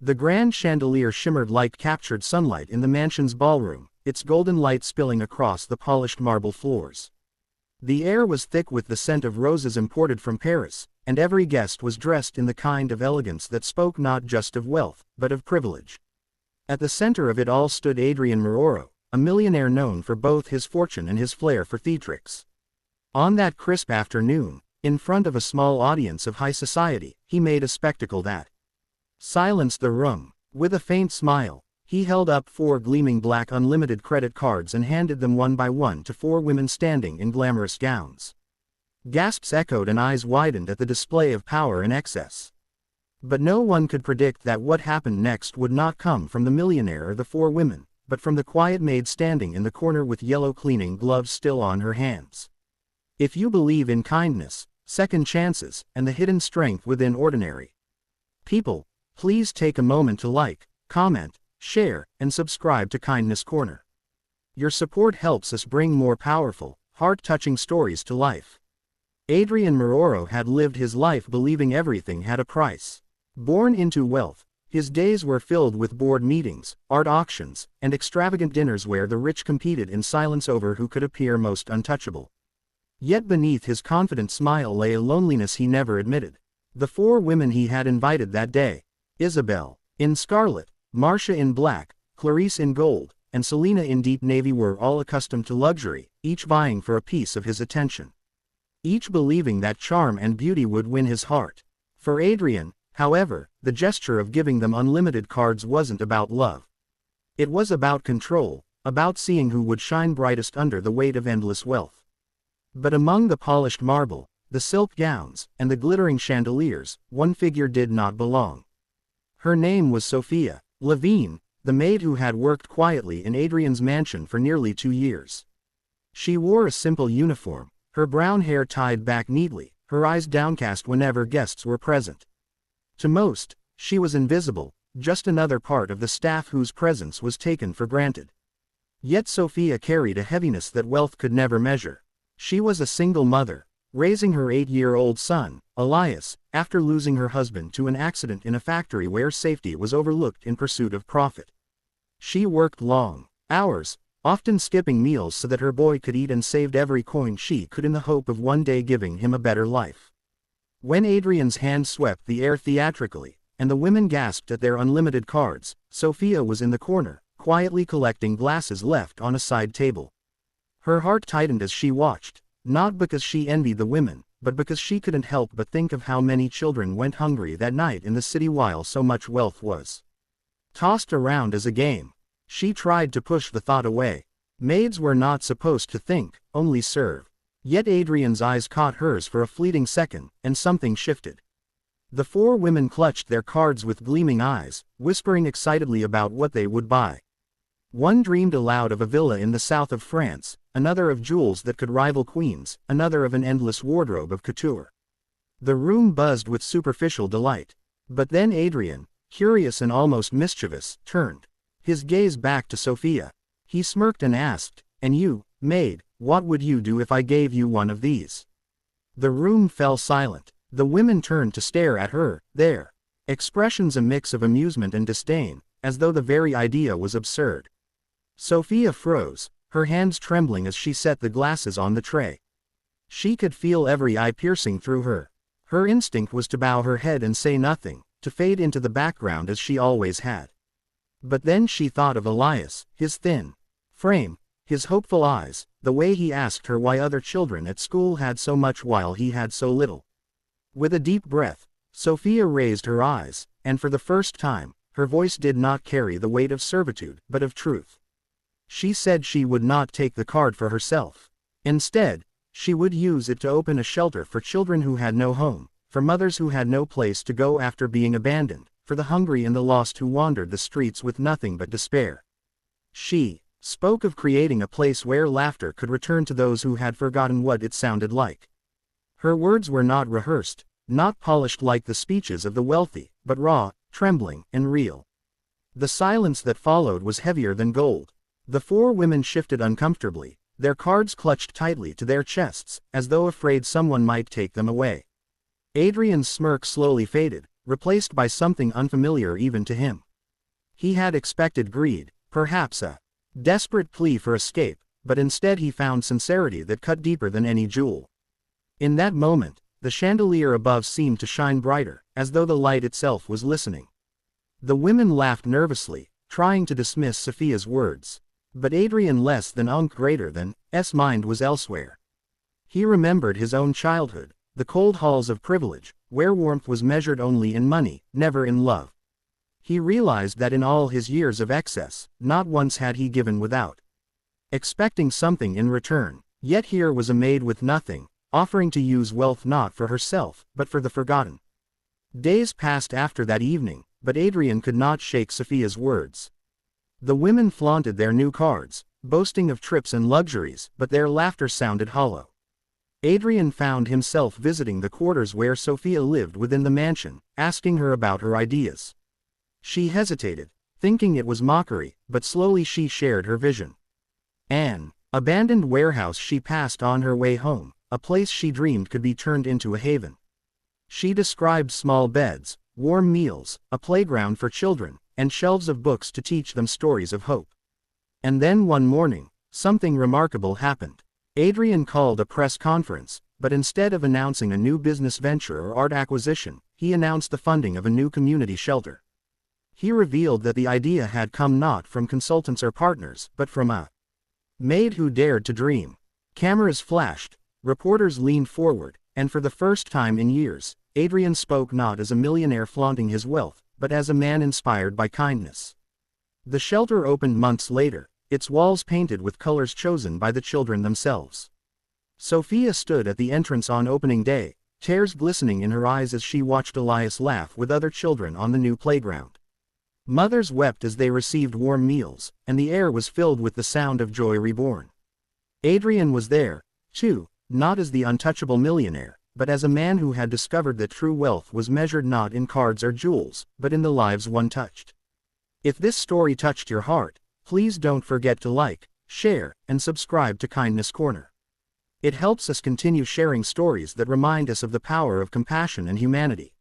The grand chandelier shimmered like captured sunlight in the mansion's ballroom, its golden light spilling across the polished marble floors. The air was thick with the scent of roses imported from Paris, and every guest was dressed in the kind of elegance that spoke not just of wealth, but of privilege. At the center of it all stood Adrian Maroro, a millionaire known for both his fortune and his flair for theatrics. On that crisp afternoon, in front of a small audience of high society, he made a spectacle that silenced the room. With a faint smile, he held up 4 gleaming black unlimited credit cards and handed them one by one to 4 women standing in glamorous gowns. Gasps echoed and eyes widened at the display of power and excess. But no one could predict that what happened next would not come from the millionaire or the 4 women, but from the quiet maid standing in the corner with yellow cleaning gloves still on her hands. If you believe in kindness, second chances, and the hidden strength within ordinary people, please take a moment to like, comment, share, and subscribe to Kindness Corner. Your support helps us bring more powerful, heart-touching stories to life. Adrian Maroro had lived his life believing everything had a price. Born into wealth, his days were filled with board meetings, art auctions, and extravagant dinners where the rich competed in silence over who could appear most untouchable. Yet beneath his confident smile lay a loneliness he never admitted. The 4 women he had invited that day, Isabel, in scarlet, Marcia in black, Clarice in gold, and Selena in deep navy, were all accustomed to luxury, each vying for a piece of his attention. Each believing that charm and beauty would win his heart. For Adrian, however, the gesture of giving them unlimited cards wasn't about love. It was about control, about seeing who would shine brightest under the weight of endless wealth. But among the polished marble, the silk gowns, and the glittering chandeliers, one figure did not belong. Her name was Sophia Levine, the maid who had worked quietly in Adrian's mansion for nearly 2 years. She wore a simple uniform, her brown hair tied back neatly, her eyes downcast whenever guests were present. To most, she was invisible, just another part of the staff whose presence was taken for granted. Yet Sophia carried a heaviness that wealth could never measure. She was a single mother, raising her 8-year-old son, Elias, after losing her husband to an accident in a factory where safety was overlooked in pursuit of profit. She worked long hours, often skipping meals so that her boy could eat, and saved every coin she could in the hope of one day giving him a better life. When Adrian's hand swept the air theatrically, and the women gasped at their unlimited cards, Sophia was in the corner, quietly collecting glasses left on a side table. Her heart tightened as she watched, not because she envied the women, but because she couldn't help but think of how many children went hungry that night in the city while so much wealth was tossed around as a game. She tried to push the thought away. Maids were not supposed to think, only serve. Yet Adrian's eyes caught hers for a fleeting second, and something shifted. The 4 women clutched their cards with gleaming eyes, whispering excitedly about what they would buy. One dreamed aloud of a villa in the south of France, another of jewels that could rival queens, another of an endless wardrobe of couture. The room buzzed with superficial delight. But then Adrian, curious and almost mischievous, turned his gaze back to Sophia. He smirked and asked, "And you, maid, what would you do if I gave you one of these?" The room fell silent. The women turned to stare at her, their expressions a mix of amusement and disdain, as though the very idea was absurd. Sophia froze, her hands trembling as she set the glasses on the tray. She could feel every eye piercing through her. Her instinct was to bow her head and say nothing, to fade into the background as she always had. But then she thought of Elias, his thin frame, his hopeful eyes, the way he asked her why other children at school had so much while he had so little. With a deep breath, Sophia raised her eyes, and for the first time, her voice did not carry the weight of servitude, but of truth. She said she would not take the card for herself. Instead, she would use it to open a shelter for children who had no home, for mothers who had no place to go after being abandoned, for the hungry and the lost who wandered the streets with nothing but despair. She spoke of creating a place where laughter could return to those who had forgotten what it sounded like. Her words were not rehearsed, not polished like the speeches of the wealthy, but raw, trembling, and real. The silence that followed was heavier than gold. The 4 women shifted uncomfortably, their cards clutched tightly to their chests, as though afraid someone might take them away. Adrian's smirk slowly faded, replaced by something unfamiliar even to him. He had expected greed, perhaps a desperate plea for escape, but instead he found sincerity that cut deeper than any jewel. In that moment, the chandelier above seemed to shine brighter, as though the light itself was listening. The women laughed nervously, trying to dismiss Sophia's words. But Adrian less than greater than S mind was elsewhere. He remembered his own childhood, the cold halls of privilege, where warmth was measured only in money, never in love. He realized that in all his years of excess, not once had he given without expecting something in return. Yet here was a maid with nothing, offering to use wealth not for herself, but for the forgotten. Days passed after that evening, but Adrian could not shake Sophia's words. The women flaunted their new cards, boasting of trips and luxuries, but their laughter sounded hollow. Adrian found himself visiting the quarters where Sophia lived within the mansion, asking her about her ideas. She hesitated, thinking it was mockery, but slowly she shared her vision. An abandoned warehouse she passed on her way home, a place she dreamed could be turned into a haven. She described small beds, warm meals, a playground for children, and shelves of books to teach them stories of hope. And then one morning, something remarkable happened. Adrian called a press conference, but instead of announcing a new business venture or art acquisition, he announced the funding of a new community shelter. He revealed that the idea had come not from consultants or partners, but from a maid who dared to dream. Cameras flashed, reporters leaned forward, and for the first time in years, Adrian spoke not as a millionaire flaunting his wealth, but as a man inspired by kindness. The shelter opened months later, its walls painted with colors chosen by the children themselves. Sophia stood at the entrance on opening day, tears glistening in her eyes as she watched Elias laugh with other children on the new playground. Mothers wept as they received warm meals, and the air was filled with the sound of joy reborn. Adrian was there, too, not as the untouchable millionaire, but as a man who had discovered that true wealth was measured not in cards or jewels, but in the lives one touched. If this story touched your heart, please don't forget to like, share, and subscribe to Kindness Corner. It helps us continue sharing stories that remind us of the power of compassion and humanity.